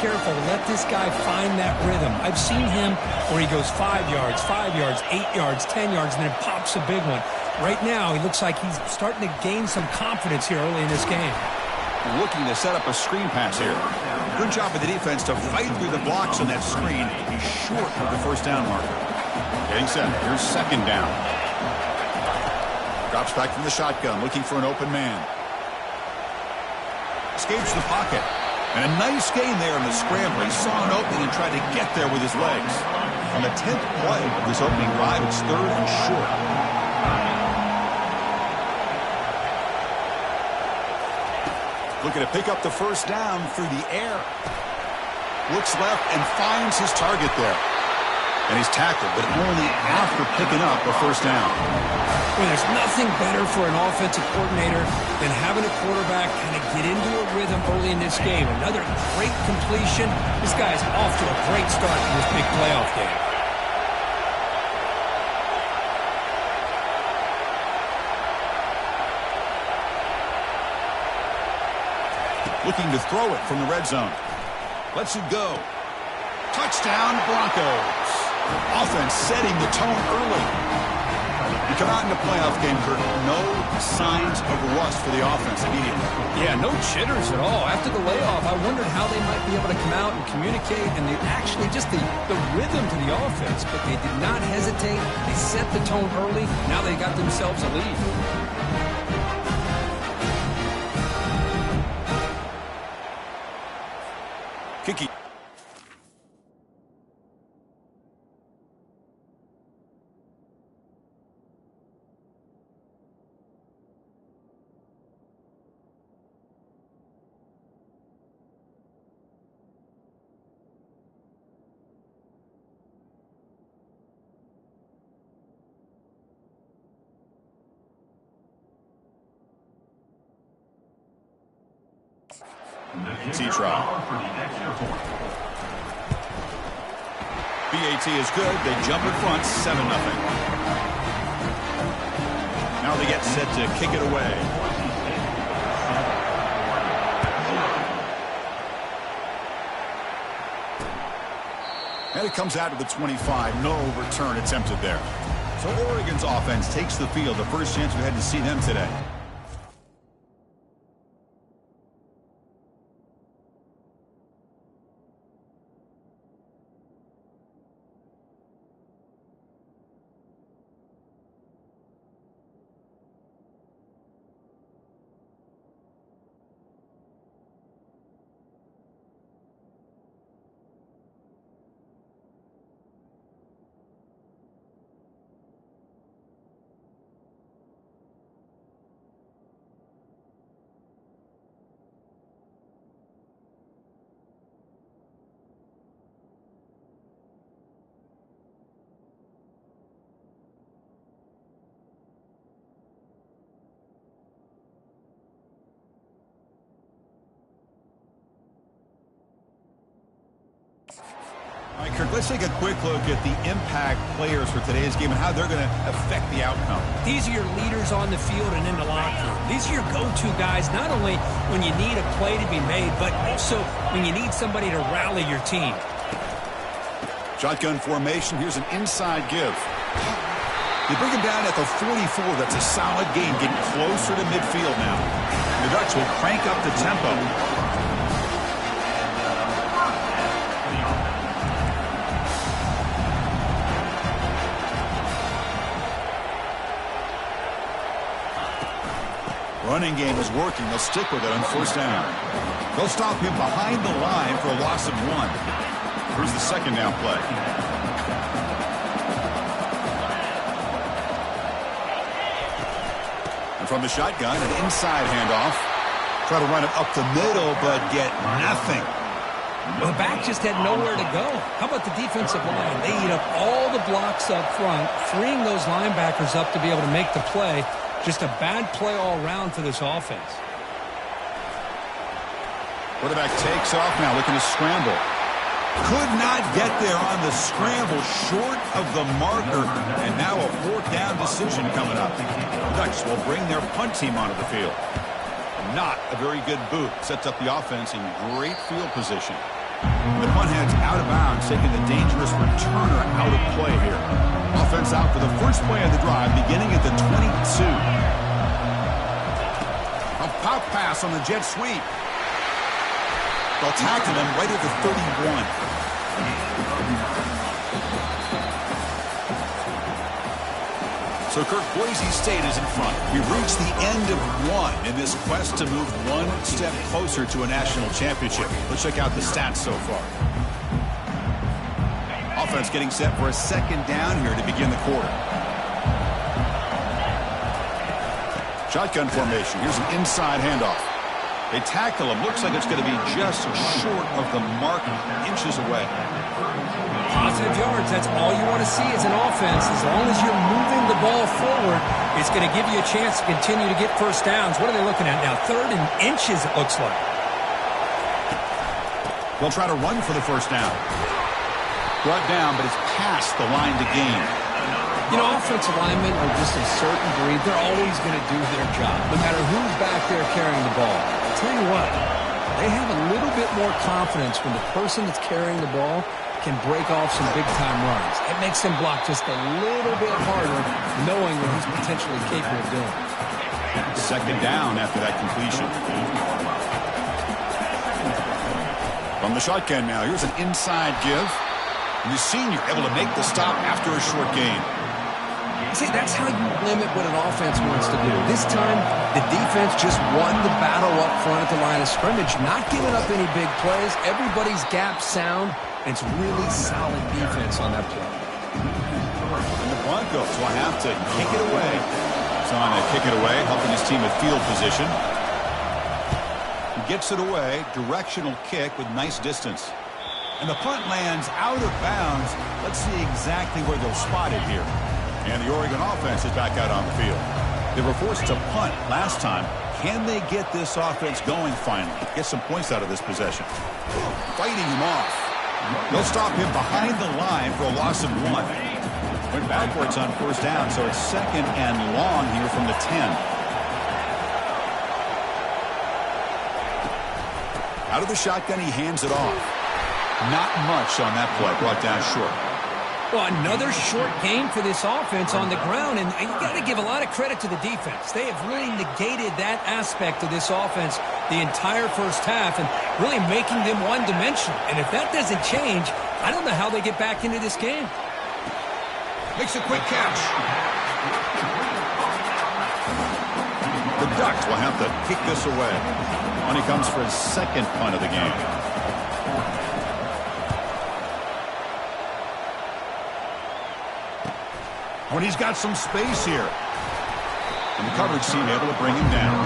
careful to let this guy find that rhythm. I've seen him where he goes 5 yards, 8 yards, 10 yards, and then pops a big one. Right now, he looks like he's starting to gain some confidence here early in this game. Looking to set up a screen pass here. Good job of the defense to fight through the blocks on that screen. He's short of the first down marker. Getting set. Here's second down. Drops back from the shotgun, looking for an open man. Escapes the pocket. And a nice gain there in the scramble. He saw an opening and tried to get there with his legs. On the 10th play of this opening drive, it's 3rd and short. Looking to pick up the first down through the air. Looks left and finds his target there. And he's tackled, but only after picking up a first down. Well, there's nothing better for an offensive coordinator than having a quarterback kind of get into a rhythm early in this game. Another great completion. This guy's off to a great start in this big playoff game. Looking to throw it from the red zone. Lets it go. Touchdown, Broncos. Offense setting the tone early. You come out in the playoff game, Kurt, no signs of rust for the offense immediately. Yeah, no jitters at all. After the layoff, I wondered how they might be able to come out and communicate, and they actually just the rhythm to the offense, but they did not hesitate. They set the tone early. Now they got themselves a lead. Kiki. T-Try. BAT is good. They jump in front, 7-0. Now they get set to kick it away. And it comes out of the 25. No return attempted there. So Oregon's offense takes the field. The first chance we had to see them today. All right, Kirk, let's take a quick look at the impact players for today's game and how they're going to affect the outcome. These are your leaders on the field and in the locker room. These are your go-to guys, not only when you need a play to be made, but also when you need somebody to rally your team. Shotgun formation. Here's an inside give. They bring him down at the 44. That's a solid gain, getting closer to midfield now. The Ducks will crank up the tempo. Running game is working. They'll stick with it on first down. They'll stop him behind the line for a loss of 1. Here's the second down play. And from the shotgun, an inside handoff. Try to run it up the middle, but get nothing. The back just had nowhere to go. How about the defensive line? They eat up all the blocks up front, freeing those linebackers up to be able to make the play. Just a bad play all around for this offense. Quarterback takes off now, looking to scramble. Could not get there on the scramble, short of the marker. And now a 4th down decision coming up. Ducks will bring their punt team onto the field. Not a very good boot. Sets up the offense in great field position. The punt heads out of bounds, taking the dangerous returner out of play here. Offense out for the first play of the drive, beginning at the 22. A pop pass on the jet sweep. They'll tackle him right at the 31. So Kirk, Boise State is in front. We've reached the end of one in this quest to move one step closer to a national championship. Let's check out the stats so far. Offense getting set for a second down here to begin the quarter. Shotgun formation. Here's an inside handoff. They tackle him. Looks like it's going to be just short of the mark, inches away. Positive yards, that's all you want to see as an offense. As long as you're moving the ball forward, it's going to give you a chance to continue to get first downs. What are they looking at now? 3rd and inches, it looks like. They'll try to run for the first down. Brought down, but it's past the line to gain. You know, offensive linemen are just a certain breed. They're always going to do their job, no matter who's back there carrying the ball. I'll tell you what, they have a little bit more confidence when the person that's carrying the ball can break off some big-time runs. It makes them block just a little bit harder, knowing what he's potentially capable of doing. Second down after that completion. From the shotgun now, here's an inside give. And the senior able to make the stop after a short gain. See, that's how you limit what an offense wants to do. This time, the defense just won the battle up front at the line of scrimmage, not giving up any big plays. Everybody's gap sound. It's really solid defense on that play. And the Broncos will have to kick it away. He's on a kick it away, helping his team at field position. He gets it away, directional kick with nice distance. And the punt lands out of bounds. Let's see exactly where they'll spot it here. And the Oregon offense is back out on the field. They were forced to punt last time. Can they get this offense going finally? Get some points out of this possession. Fighting him off. They'll stop him behind the line for a loss of 1. Went backwards on first down, so it's 2nd and long here from the 10. Out of the shotgun, he hands it off. Not much on that play, brought down short. Well, another short gain for this offense on the ground, and you got to give a lot of credit to the defense. They have really negated that aspect of this offense the entire first half and really making them one-dimensional. And if that doesn't change, I don't know how they get back into this game. Makes a quick catch. The Ducks will have to kick this away when he comes for his 2nd punt of the game. When he's got some space here. And the coverage team able to bring him down.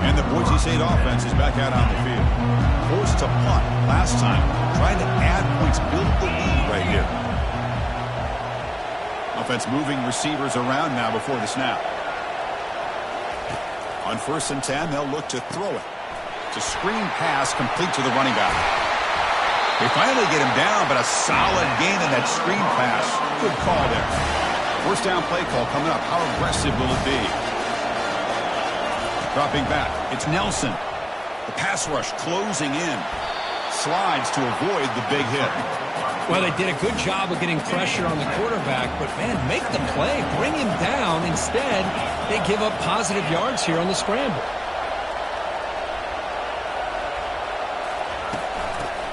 And the Boise State offense is back out on the field. Forced to punt last time. Trying to add points, build the lead right here. Offense moving receivers around now before the snap. On 1st and 10, they'll look to throw it. It's a screen pass complete to the running back. They finally get him down, but a solid gain in that screen pass. Good call there. First down play call coming up. How aggressive will it be? Dropping back. It's Nelson. The pass rush closing in. Slides to avoid the big hit. Well, they did a good job of getting pressure on the quarterback, but, man, make the play. Bring him down. Instead, they give up positive yards here on the scramble.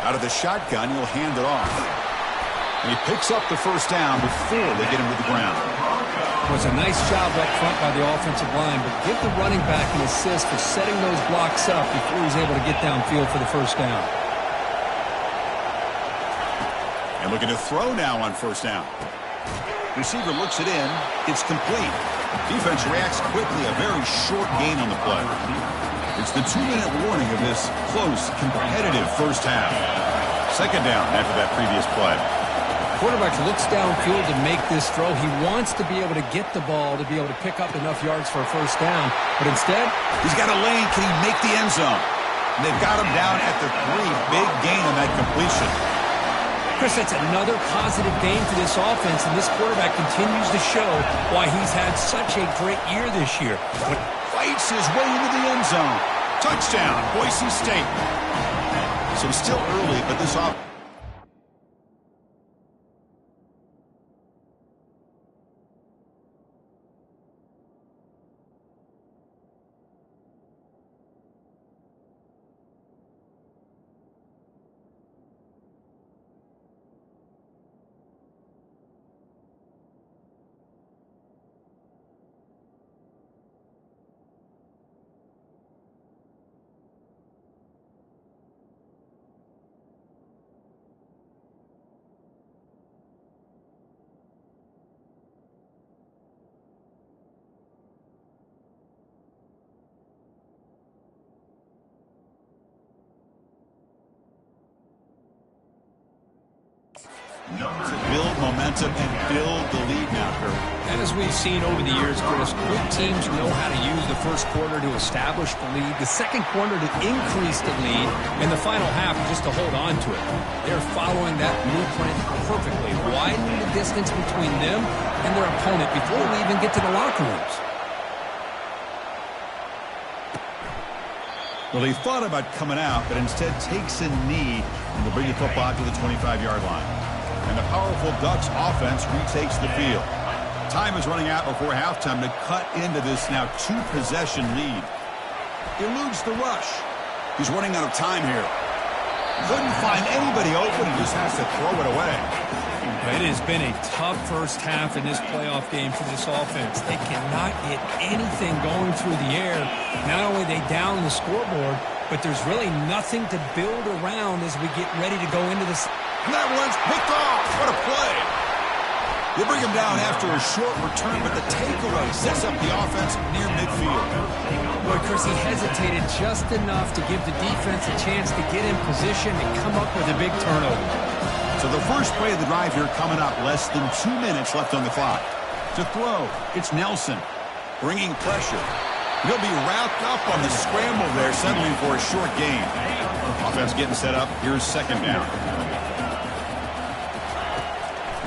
Out of the shotgun, he'll hand it off. And he picks up the first down before they get him to the ground. It was a nice job up front by the offensive line, but give the running back an assist for setting those blocks up before he's able to get downfield for the first down. And looking to throw now on first down. Receiver looks it in. It's complete. Defense reacts quickly. A very short gain on the play. It's the 2-minute warning of this close, competitive first half. Second down after that previous play. Quarterback looks downfield to make this throw. He wants to be able to get the ball to be able to pick up enough yards for a first down. But instead, he's got a lane. Can he make the end zone? And they've got him down at the 3. Big gain on that completion. Chris, that's another positive gain for this offense, and this quarterback continues to show why he's had such a great year this year. Fights his way into the end zone. Touchdown, Boise State. So still early, but this offense. To build momentum and build the lead now, Kirk. And as we've seen over the years, Chris, good teams know how to use the first quarter to establish the lead, the second quarter to increase the lead, and the final half just to hold on to it. They're following that blueprint perfectly, widening the distance between them and their opponent before we even get to the locker rooms. Well, he thought about coming out, but instead takes a knee and to bring the football to the 25-yard line. And the powerful Ducks offense retakes the field. Time is running out before halftime to cut into this now two-possession lead. Eludes the rush. He's running out of time here. Couldn't find anybody open and just has to throw it away. It has been a tough first half in this playoff game for this offense. They cannot get anything going through the air. Not only they down the scoreboard, but there's really nothing to build around as we get ready to go into this. And that one's picked off. What a play. They bring him down after a short return, but the takeaway sets up the offense near midfield. Boy, Chris, he hesitated just enough to give the defense a chance to get in position and come up with a big turnover. So the first play of the drive here coming up, less than 2 minutes left on the clock. To throw, it's Nelson, bringing pressure. He'll be wrapped up on the scramble there, settling for a short gain. Offense getting set up. Here's second down.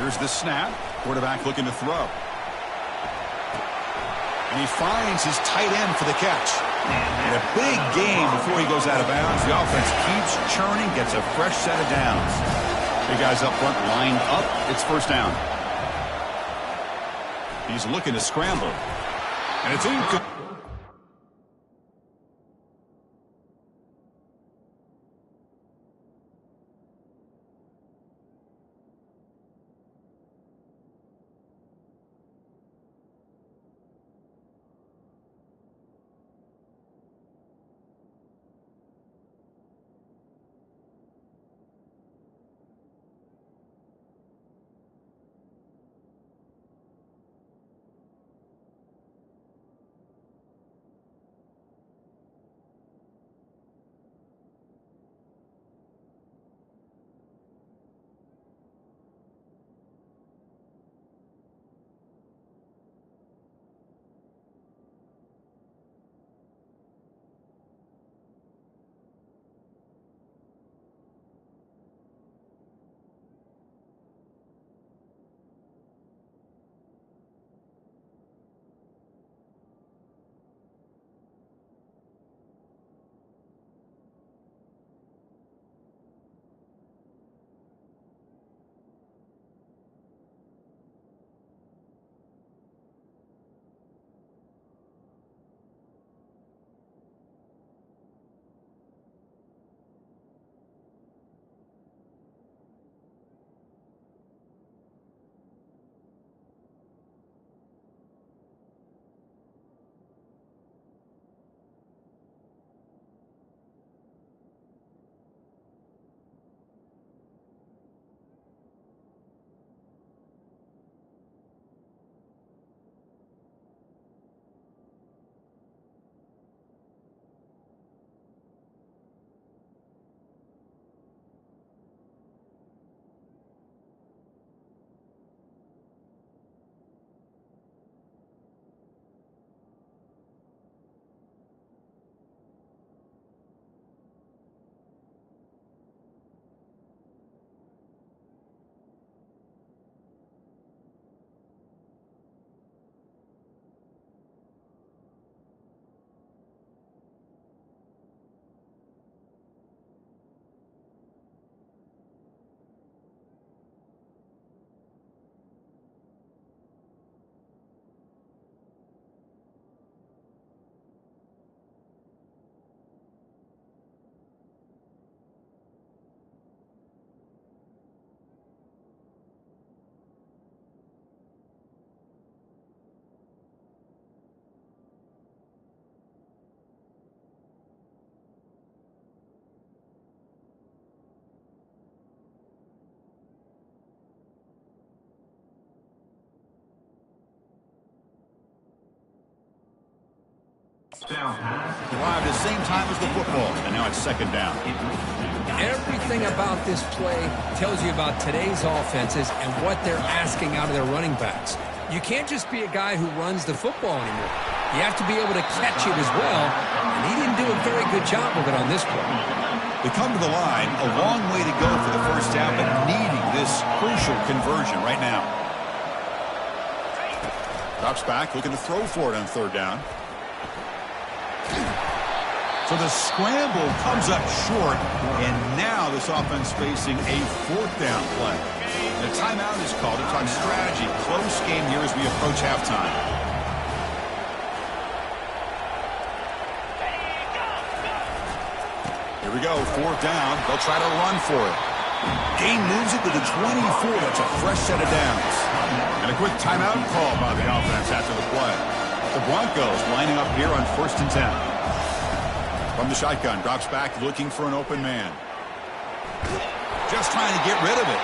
Here's the snap. Quarterback looking to throw. And he finds his tight end for the catch. And a big gain before he goes out of bounds. The offense keeps churning, gets a fresh set of downs. Big guys up front lined up. It's first down. He's looking to scramble. And it's incomplete. Arrived at the same time as the football, and now it's second down. Everything about this play tells you about today's offenses and what they're asking out of their running backs. You can't just be a guy who runs the football anymore. You have to be able to catch it as well, and he didn't do a very good job of it on this play. They come to the line, a long way to go for the first down, but needing this crucial conversion right now. Drops back, looking to throw for it on third down. So the scramble comes up short, and now this offense facing a fourth down play. And a timeout is called to talk strategy. Close game here as we approach halftime. Here we go, fourth down. They'll try to run for it. Gain moves it to the 24. That's a fresh set of downs. And a quick timeout call by the offense after the play. The Broncos lining up here on 1st and 10. From the shotgun, drops back, looking for an open man. Just trying to get rid of it.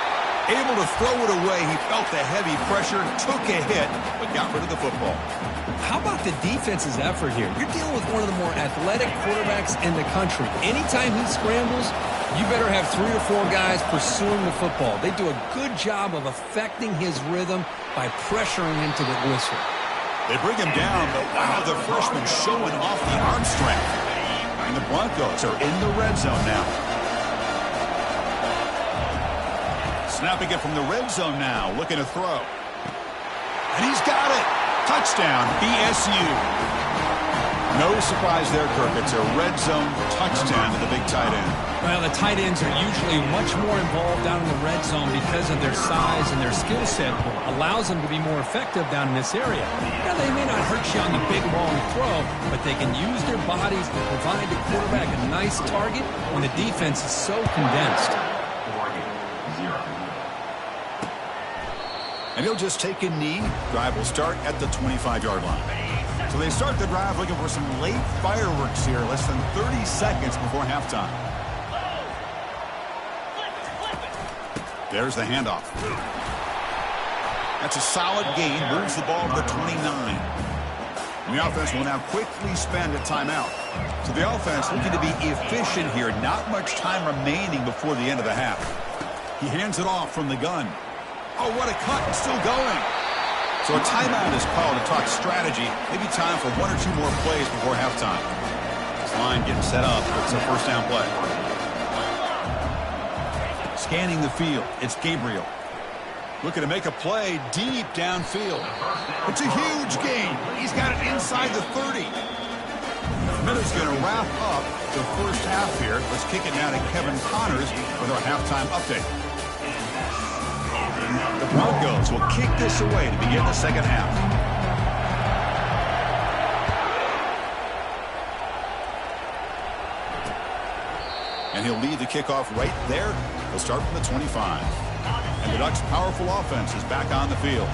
Able to throw it away. He felt the heavy pressure, took a hit, but got rid of the football. How about the defense's effort here? You're dealing with one of the more athletic quarterbacks in the country. Anytime he scrambles, you better have 3 or 4 guys pursuing the football. They do a good job of affecting his rhythm by pressuring him to the whistle. They bring him down, but wow, the freshman showing off the arm strength. And the Broncos are in the red zone now. Snapping it from the red zone now, looking to throw. And he's got it. Touchdown, BSU. No surprise there, Kirk. It's a red zone touchdown to the big tight end. Well, the tight ends are usually much more involved down in the red zone because of their size and their skill set allows them to be more effective down in this area. Now, they may not hurt you on the big long throw, but they can use their bodies to provide the quarterback a nice target when the defense is so condensed. And he'll just take a knee. Drive will start at the 25-yard line. So they start the drive looking for some late fireworks here, less than 30 seconds before halftime. There's the handoff. That's a solid gain. Moves the ball to the 29. And the offense will now quickly spend a timeout. So the offense looking to be efficient here. Not much time remaining before the end of the half. He hands it off from the gun. Oh, what a cut. It's still going. So a timeout is called to talk strategy. Maybe time for 1 or 2 more plays before halftime. This line getting set up. It's a first down play. Scanning the field. It's Gabriel. Looking to make a play deep downfield. It's a huge gain. He's got it inside the 30. Minute's going to wrap up the first half here. Let's kick it now to Kevin Connors with our halftime update. The Broncos will kick this away to begin the second half. And he'll lead the kickoff right there. He'll start from the 25. And the Ducks' powerful offense is back on the field.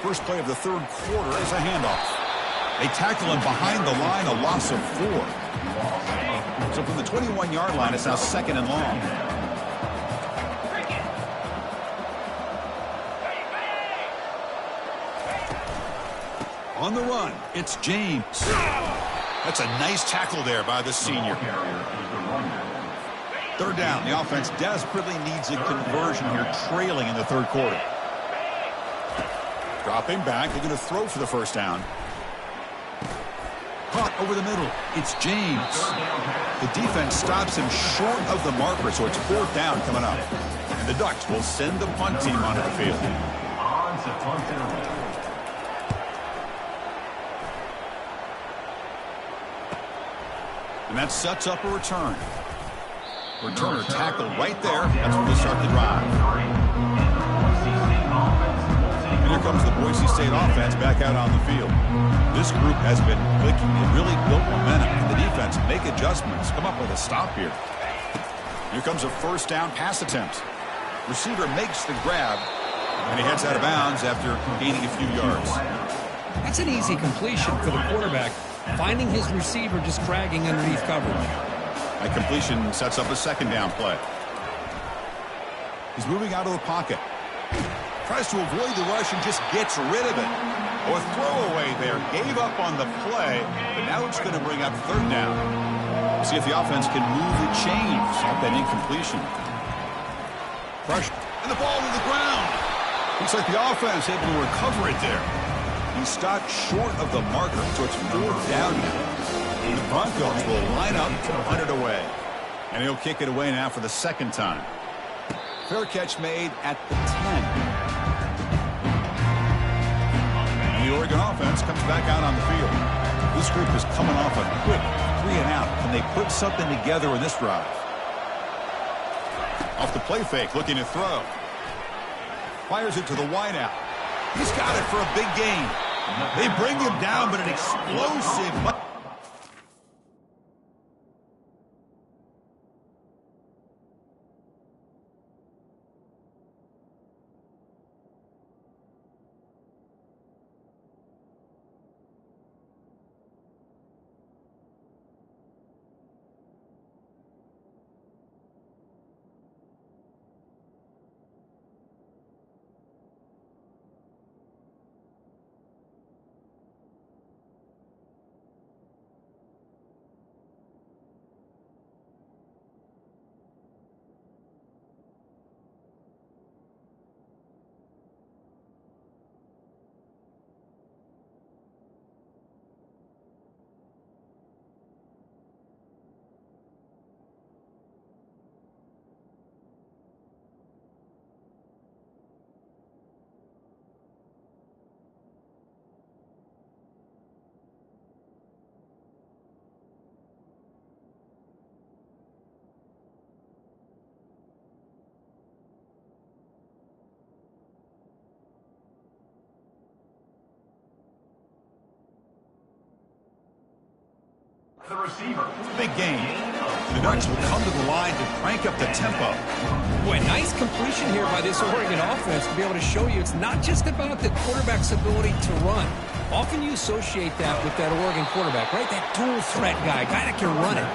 First play of the third quarter is a handoff. They tackle him behind the line, a loss of 4. So from the 21-yard line, it's now second and long. On the run, it's James. That's a nice tackle there by the senior. Third down, the offense desperately needs a conversion here, trailing in the third quarter. Dropping back, they're going to throw for the first down. Caught over the middle, it's James. The defense stops him short of the marker, so it's fourth down coming up. And the Ducks will send the punt team onto the field. And that sets up a return. Returner tackled right there. That's where they start the drive. And here comes the Boise State offense back out on the field. This group has been clicking. They really built momentum. And the defense make adjustments. Come up with a stop here. Here comes a first down pass attempt. Receiver makes the grab. And he heads out of bounds after gaining a few yards. That's an easy completion for the quarterback. Finding his receiver just dragging underneath coverage. That completion sets up a second down play. He's moving out of the pocket. Tries to avoid the rush and just gets rid of it. Or throwaway there. Gave up on the play, but now it's going to bring up third down. See if the offense can move the chains off that incompletion. Pressure. And the ball to the ground. Looks like the offense able to recover it there. He stopped short of the marker, so it's fourth down now. The Broncos will line up to punt it away. And he'll kick it away now for the second time. Fair catch made at the 10. The Oregon offense comes back out on the field. This group is coming off a quick 3-and-out. Can they put something together in this drive? Off the play fake, looking to throw. Fires it to the wideout. He's got it for a big gain. They bring him down, but an explosive... The receiver. Big game. The Ducks will come to the line to crank up the tempo. Boy, nice completion here by this Oregon offense to be able to show you it's not just about the quarterback's ability to run. Often you associate that with that Oregon quarterback, right? That dual threat guy that can run it.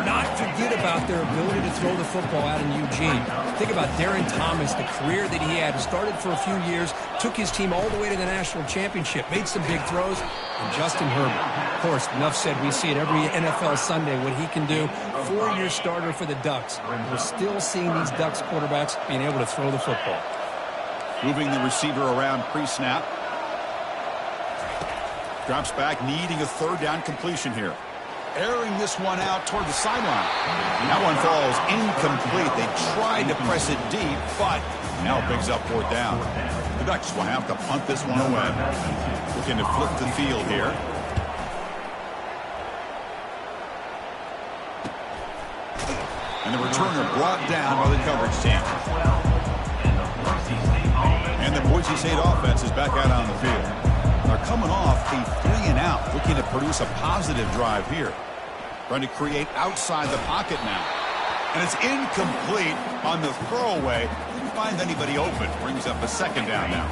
Not forget about their ability to throw the football out in Eugene. Think about Darren Thomas, the career that he had. Started for a few years, took his team all the way to the national championship, made some big throws. And Justin Herbert, of course, enough said, we see it every NFL Sunday what he can do. 4-year starter for the Ducks. We're still seeing these Ducks quarterbacks being able to throw the football. Moving the receiver around pre-snap. Drops back, needing a third down completion here. Airing this one out toward the sideline. That one falls incomplete. They tried to press it deep, but now it brings up fourth down. The Ducks will have to punt this one away. Looking to flip the field here. And the returner brought down by the coverage team. And the Boise State offense is back out on the field. They're coming off a 3-and-out, looking to produce a positive drive here. Trying to create outside the pocket now. And it's incomplete on the throwaway. Didn't find anybody open. Brings up a second down now.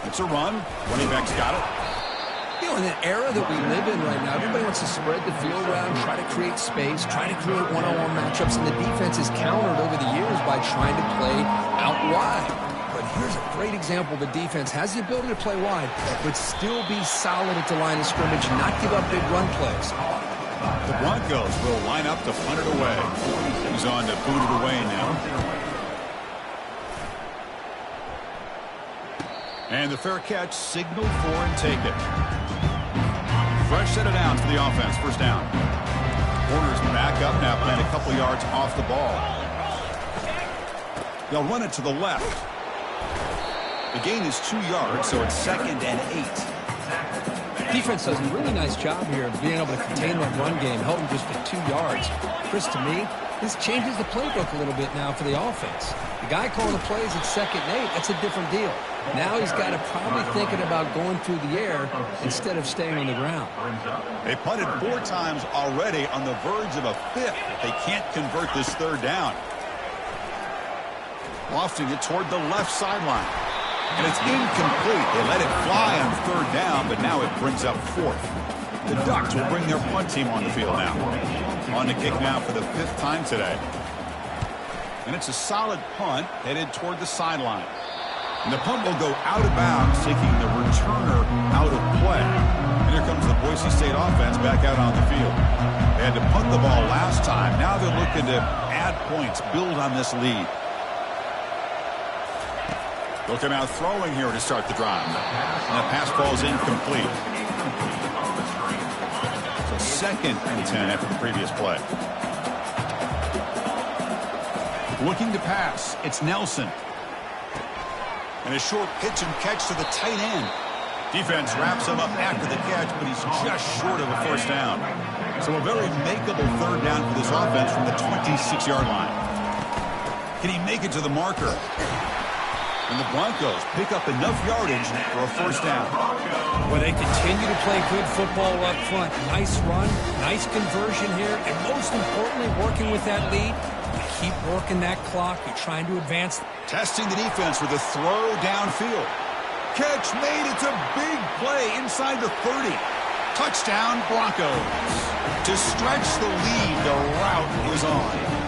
It's a run. Running back's got it. You know, in the era that we live in right now, everybody wants to spread the field around, try to create space, try to create one-on-one matchups, and the defense is countered over the years by trying to play out wide. But here's a great example. The defense has the ability to play wide, but still be solid at the line of scrimmage, not give up big run plays. The Broncos will line up to punt it away. He's on to boot it away now. And the fair catch signaled for and taken. Fresh set of downs for the offense. First down. Corners back up now, playing a couple yards off the ball. They'll run it to the left. The gain is 2 yards, so it's 2nd and 8. Defense does a really nice job here of being able to contain that run game, held them just for 2 yards. Chris, to me, this changes the playbook a little bit now for the offense. The guy calling the plays at 2nd and 8, that's a different deal. Now he's got to probably thinking about going through the air instead of staying on the ground. They punted 4 times already, on the verge of a 5th. They can't convert this third down. Lofting it toward the left sideline. And it's incomplete. They let it fly on third down, but now it brings up 4th. The Ducks will bring their punt team on the field now. On the kick now for the 5th time today. And it's a solid punt headed toward the sideline. And the punt will go out of bounds, taking the returner out of play. And here comes the Boise State offense back out on the field. They had to punt the ball last time. Now they're looking to add points, build on this lead. Looking out throwing here to start the drive. And the pass ball's incomplete. So 2nd and 10 after the previous play. Looking to pass. It's Nelson. And a short pitch and catch to the tight end. Defense wraps him up after the catch, but he's just short of a 1st down. So a very makeable 3rd down for this offense from the 26-yard line. Can he make it to the marker? And the Broncos pick up enough yardage for a 1st down. Well, they continue to play good football up front. Nice run, nice conversion here, and most importantly, working with that lead. Keep working that clock. You're trying to advance. Testing the defense with a throw downfield. Catch made. It's a big play inside the 30. Touchdown, Broncos. To stretch the lead, the route is on.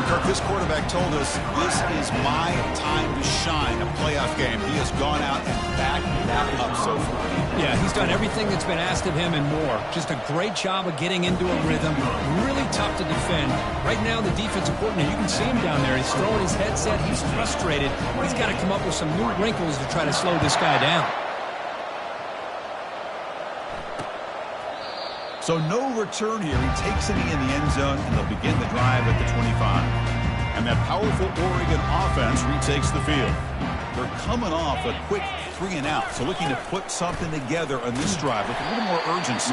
Kirk, this quarterback told us this is my time to shine, a playoff game. He has gone out and backed that up so far. Yeah, he's done everything that's been asked of him and more. Just a great job of getting into a rhythm. Really tough to defend. Right now, the defensive coordinator, you can see him down there. He's throwing his headset. He's frustrated. He's got to come up with some new wrinkles to try to slow this guy down. So no return here. He takes it in the end zone, and they'll begin the drive at the 25. And that powerful Oregon offense retakes the field. They're coming off a quick 3-and-out, so looking to put something together on this drive with a little more urgency.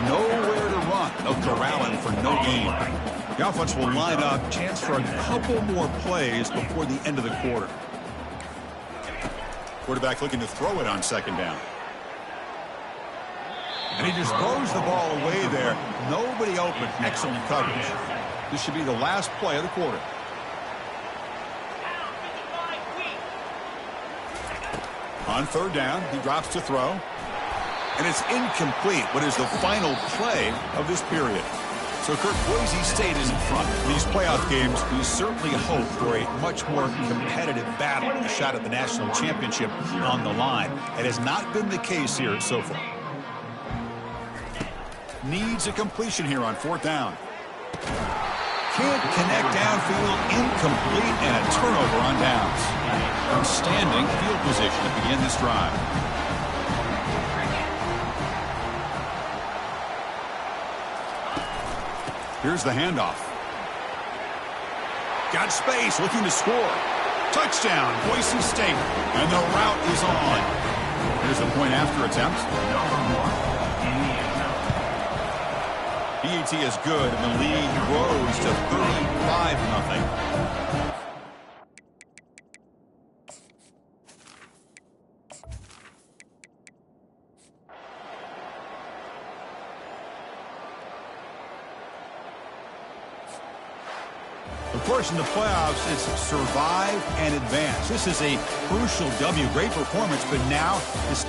Nowhere to run. They'll corral him for no gain. The offense will line up, chance for a couple more plays before the end of the quarter. Quarterback looking to throw it on 2nd down. And he just throws the ball away there. Nobody open. Excellent coverage. This should be the last play of the quarter. On 3rd down, he drops to throw. And it's incomplete. What is the final play of this period? So, Kirk, Boise State is in front. In these playoff games, we certainly hope for a much more competitive battle, a shot at the national championship on the line. It has not been the case here so far. Needs a completion here on 4th down. Can't connect downfield, incomplete, and a turnover on downs. Outstanding field position to begin this drive. Here's the handoff. Got space, looking to score. Touchdown, Boise State. And the route is on. Here's the point after attempt. BAT is good, and the lead grows to 35-0. Of course, in the playoffs, it's survive and advance. This is a crucial W. Great performance, but now this